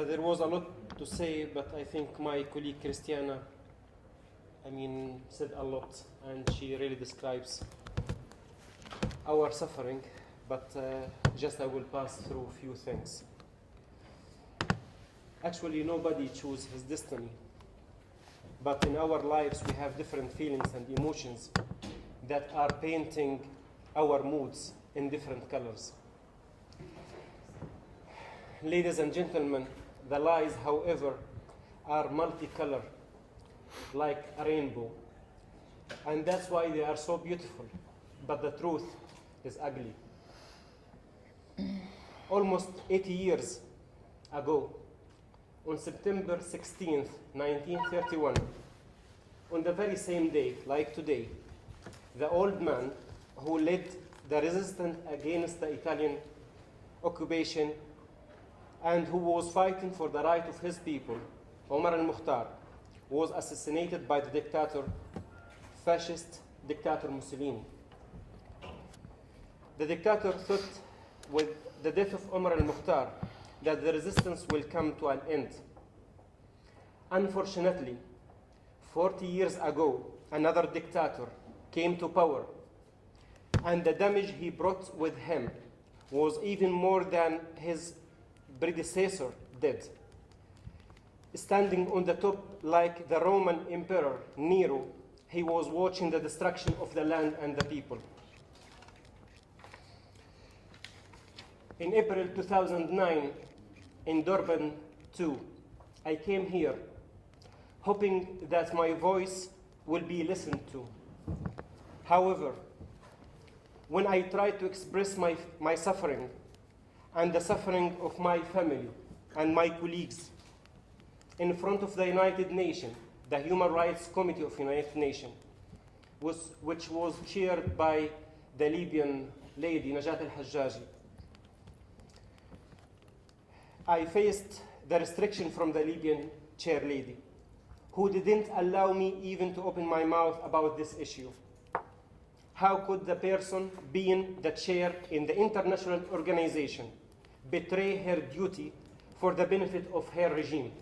There was a lot to say, but I think my colleague Christiana, said a lot, and she really describes our suffering, but just I will pass through a few things. Actually, nobody chooses his destiny, but in our lives we have different feelings and emotions that are painting our moods in different colors. Ladies and gentlemen, the lies, however, are multicolor, like a rainbow. And that's why they are so beautiful. But the truth is ugly. Almost 80 years ago, on September 16th, 1931, on the very same day, like today, the old man who led the resistance against the Italian occupation and who was fighting for the right of his people, Omar al-Mukhtar, was assassinated by the fascist dictator Mussolini. The dictator thought with the death of Omar al-Mukhtar that the resistance will come to an end. Unfortunately, 40 years ago, another dictator came to power, and the damage he brought with him was even more than his predecessor did. Standing on the top like the Roman Emperor Nero, he was watching the destruction of the land and the people. In April 2009, in Durban 2, I came here hoping that my voice will be listened to. However, when I tried to express my suffering and the suffering of my family and my colleagues in front of the United Nations, the Human Rights Committee of the United Nations, which was chaired by the Libyan lady, Najat al-Hajjaji, I faced the restriction from the Libyan chair lady, who didn't allow me even to open my mouth about this issue. How could the person being the chair in the international organization betray her duty for the benefit of her regime?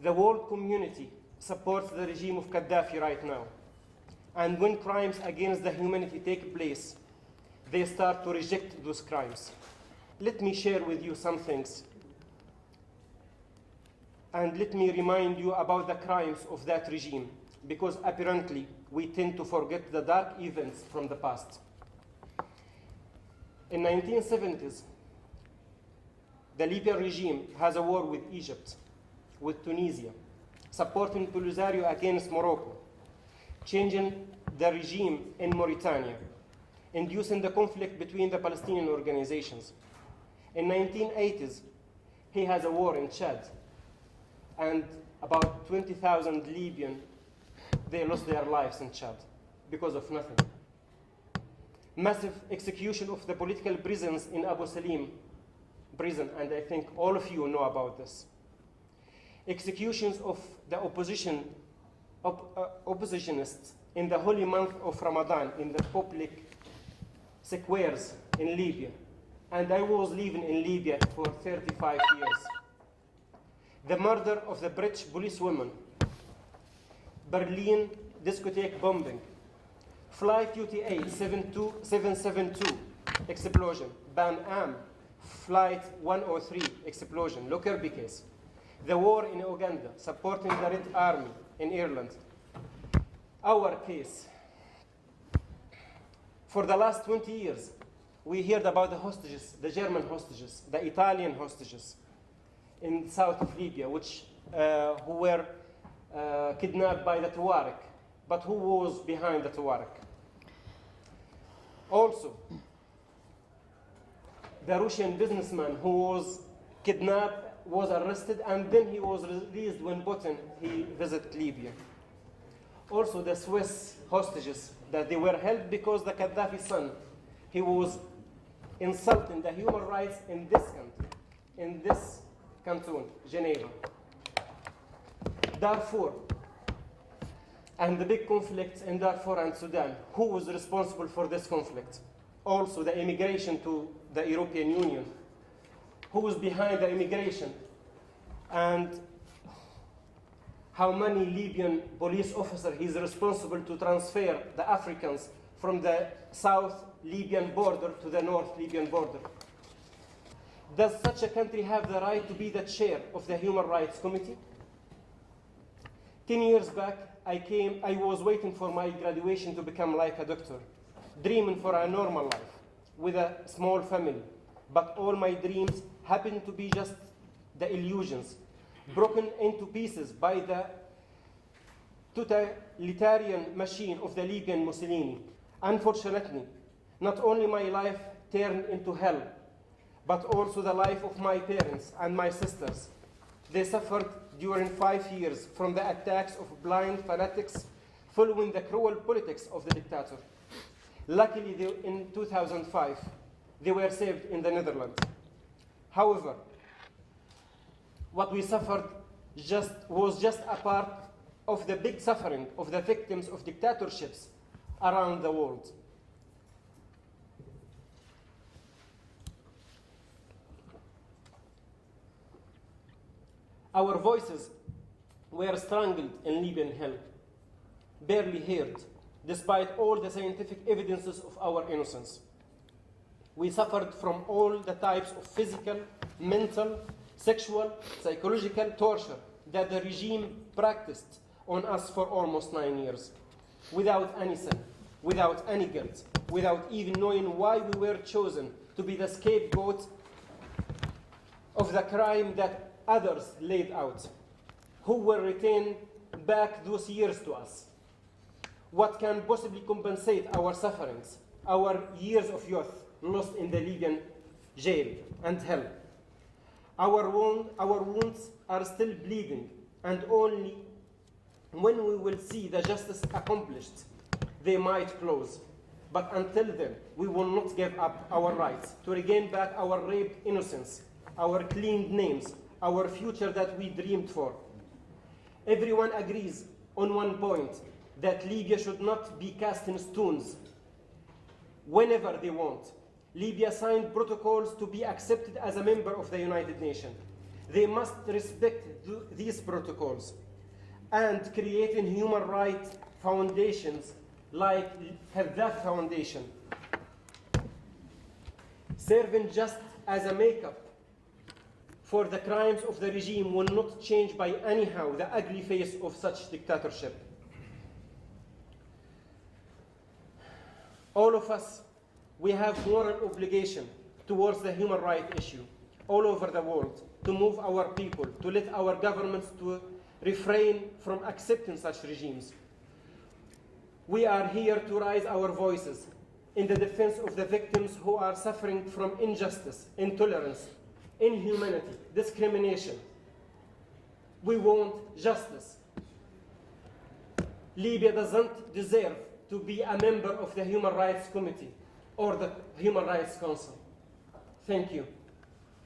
The world community supports the regime of Qaddafi right now. And when crimes against the humanity take place, they start to reject those crimes. Let me share with you some things. And let me remind you about the crimes of that regime, because apparently we tend to forget the dark events from the past. In 1970s, the Libyan regime has a war with Egypt, with Tunisia, supporting Polisario against Morocco, changing the regime in Mauritania, inducing the conflict between the Palestinian organizations. In 1980s, he has a war in Chad, and about 20,000 Libyans, they lost their lives in Chad because of nothing. Massive execution of the political prisoners in Abu Salim prison, and I think all of you know about this. Executions of the oppositionists in the holy month of Ramadan in the public squares in Libya. And I was living in Libya for 35 years. The murder of the British policewoman, Berlin discotheque bombing, Flight UTA 772 explosion, Ban Am Flight 103 explosion, Lockerbie case, the war in Uganda, supporting the Red Army in Ireland. Our case. For the last 20 years, we heard about the hostages, the German hostages, the Italian hostages in the south of Libya, who were kidnapped by the Tuareg. But who was behind the Tuareg? Also, the Russian businessman who was kidnapped was arrested, and then he was released when Putin visited Libya. Also, the Swiss hostages, that they were held because the Qaddafi son, he was insulting the human rights in this country, in this canton, Geneva. Darfur, and the big conflicts in Darfur and Sudan. Who was responsible for this conflict? Also, the immigration to the European Union. who is behind the immigration, and how many Libyan police officers he's responsible to transfer the Africans from the South Libyan border to the North Libyan border. Does such a country have the right to be the chair of the Human Rights Committee? 10 years back, I was waiting for my graduation to become like a doctor, dreaming for a normal life with a small family. But all my dreams happened to be just the illusions, broken into pieces by the totalitarian machine of the Libyan Mussolini. Unfortunately, not only my life turned into hell, but also the life of my parents and my sisters. They suffered during 5 years from the attacks of blind fanatics following the cruel politics of the dictator. Luckily, in 2005, they were saved in the Netherlands. However, what we suffered was just a part of the big suffering of the victims of dictatorships around the world. Our voices were strangled in Libyan hell, barely heard, despite all the scientific evidences of our innocence. We suffered from all the types of physical, mental, sexual, psychological torture that the regime practiced on us for almost 9 years, without any sin, without any guilt, without even knowing why we were chosen to be the scapegoat of the crime that others laid out. Who will return back those years to us? What can possibly compensate our sufferings, our years of youth lost in the Libyan jail and hell? Our wounds are still bleeding, and only when we will see the justice accomplished, they might close. But until then, we will not give up our rights to regain back our raped innocence, our cleaned names, our future that we dreamed for. Everyone agrees on one point, that Libya should not be cast in stones whenever they want. Libya signed protocols to be accepted as a member of the United Nations. They must respect these protocols and creating human rights foundations like Qaddafi Foundation, serving just as a makeup for the crimes of the regime will not change by anyhow the ugly face of such dictatorship. All of us, we have moral obligation towards the human rights issue all over the world, to move our people, to let our governments to refrain from accepting such regimes. We are here to raise our voices in the defense of the victims who are suffering from injustice, intolerance, inhumanity, discrimination. We want justice. Libya doesn't deserve to be a member of the Human Rights Committee or the Human Rights Council. Thank you.